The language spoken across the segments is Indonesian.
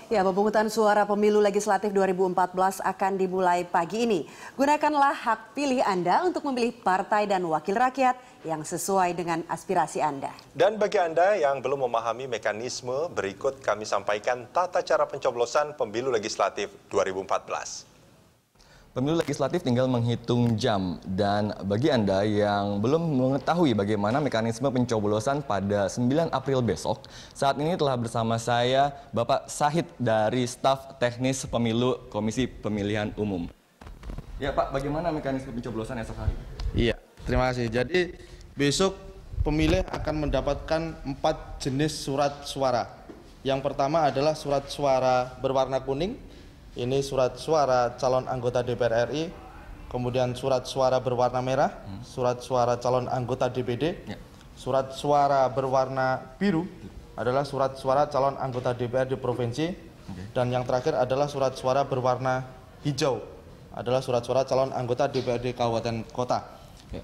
Ya, pemungutan suara pemilu legislatif 2014 akan dimulai pagi ini. Gunakanlah hak pilih Anda untuk memilih partai dan wakil rakyat yang sesuai dengan aspirasi Anda. Dan bagi Anda yang belum memahami mekanisme, berikut kami sampaikan tata cara pencoblosan pemilu legislatif 2014. Pemilu legislatif tinggal menghitung jam, dan bagi Anda yang belum mengetahui bagaimana mekanisme pencoblosan pada 9 April besok, saat ini telah bersama saya Bapak Sahid dari Staf Teknis Pemilu Komisi Pemilihan Umum. Ya Pak, bagaimana mekanisme pencoblosan esok hari? Iya, terima kasih. Jadi besok pemilih akan mendapatkan 4 jenis surat suara. Yang pertama adalah surat suara berwarna kuning. Ini surat suara calon anggota DPR RI, kemudian surat suara berwarna merah, surat suara calon anggota DPD, surat suara berwarna biru adalah surat suara calon anggota DPRD provinsi, dan yang terakhir adalah surat suara berwarna hijau adalah surat suara calon anggota DPRD kabupaten kota.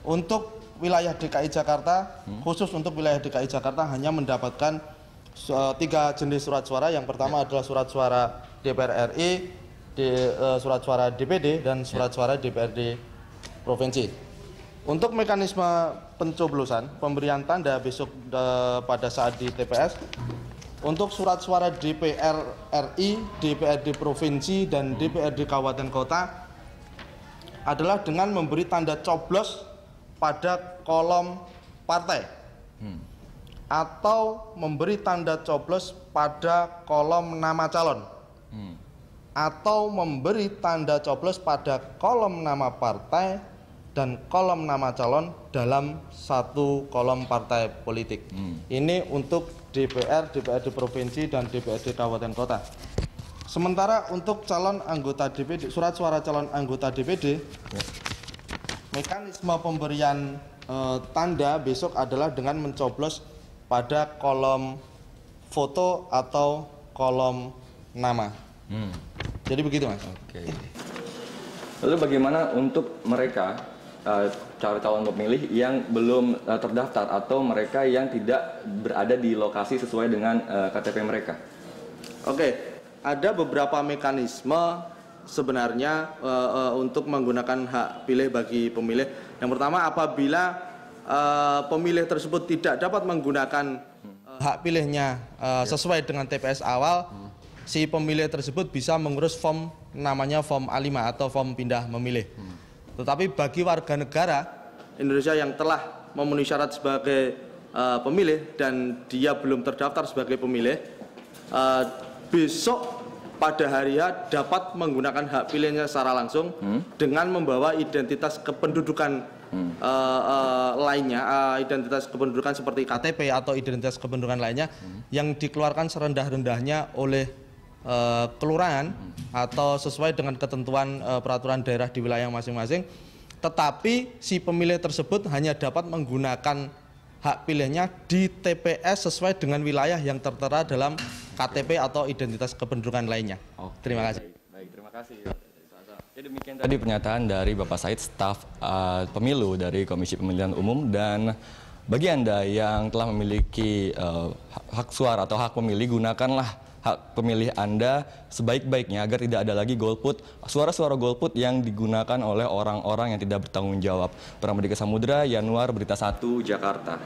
Untuk wilayah DKI Jakarta, khusus untuk wilayah DKI Jakarta hanya mendapatkan 3 jenis surat suara. Yang pertama adalah surat suara DPR RI, surat suara DPD, dan surat suara DPRD provinsi. Untuk mekanisme pencoblosan, pemberian tanda besok pada saat di TPS, untuk surat suara DPR RI, DPRD provinsi, dan DPRD kabupaten kota adalah dengan memberi tanda coblos pada kolom partai atau memberi tanda coblos pada kolom nama calon, atau memberi tanda coblos pada kolom nama partai dan kolom nama calon dalam satu kolom partai politik. Ini untuk DPR, DPRD provinsi, dan DPRD kabupaten kota. Sementara untuk calon anggota DPD, surat suara calon anggota DPD, mekanisme pemberian tanda besok adalah dengan mencoblos pada kolom foto atau kolom nama. Jadi begitu, Mas. Oke. Lalu bagaimana untuk mereka calon pemilih yang belum terdaftar atau mereka yang tidak berada di lokasi sesuai dengan KTP mereka? Oke, ada beberapa mekanisme sebenarnya untuk menggunakan hak pilih bagi pemilih. Yang pertama, apabila pemilih tersebut tidak dapat menggunakan hak pilihnya sesuai dengan TPS awal, si pemilih tersebut bisa mengurus form namanya form A5 atau form pindah memilih. Tetapi bagi warga negara Indonesia yang telah memenuhi syarat sebagai pemilih dan dia belum terdaftar sebagai pemilih, besok pada hari H dapat menggunakan hak pilihnya secara langsung dengan membawa identitas kependudukan lainnya, identitas kependudukan seperti KTP atau identitas kependudukan lainnya yang dikeluarkan serendah-rendahnya oleh kelurahan atau sesuai dengan ketentuan peraturan daerah di wilayah masing-masing. Tetapi si pemilih tersebut hanya dapat menggunakan hak pilihnya di TPS sesuai dengan wilayah yang tertera dalam KTP atau identitas kependudukan lainnya. Terima kasih. Baik, terima kasih. Jadi demikian tadi pernyataan dari Bapak Said, staf pemilu dari Komisi Pemilihan Umum. Dan bagi Anda yang telah memiliki hak suara atau hak pemilih, gunakanlah hak pemilih Anda sebaik-baiknya agar tidak ada lagi golput, suara-suara golput yang digunakan oleh orang-orang yang tidak bertanggung jawab. Pramudika Samudra, Yanuar, Berita 1, Jakarta.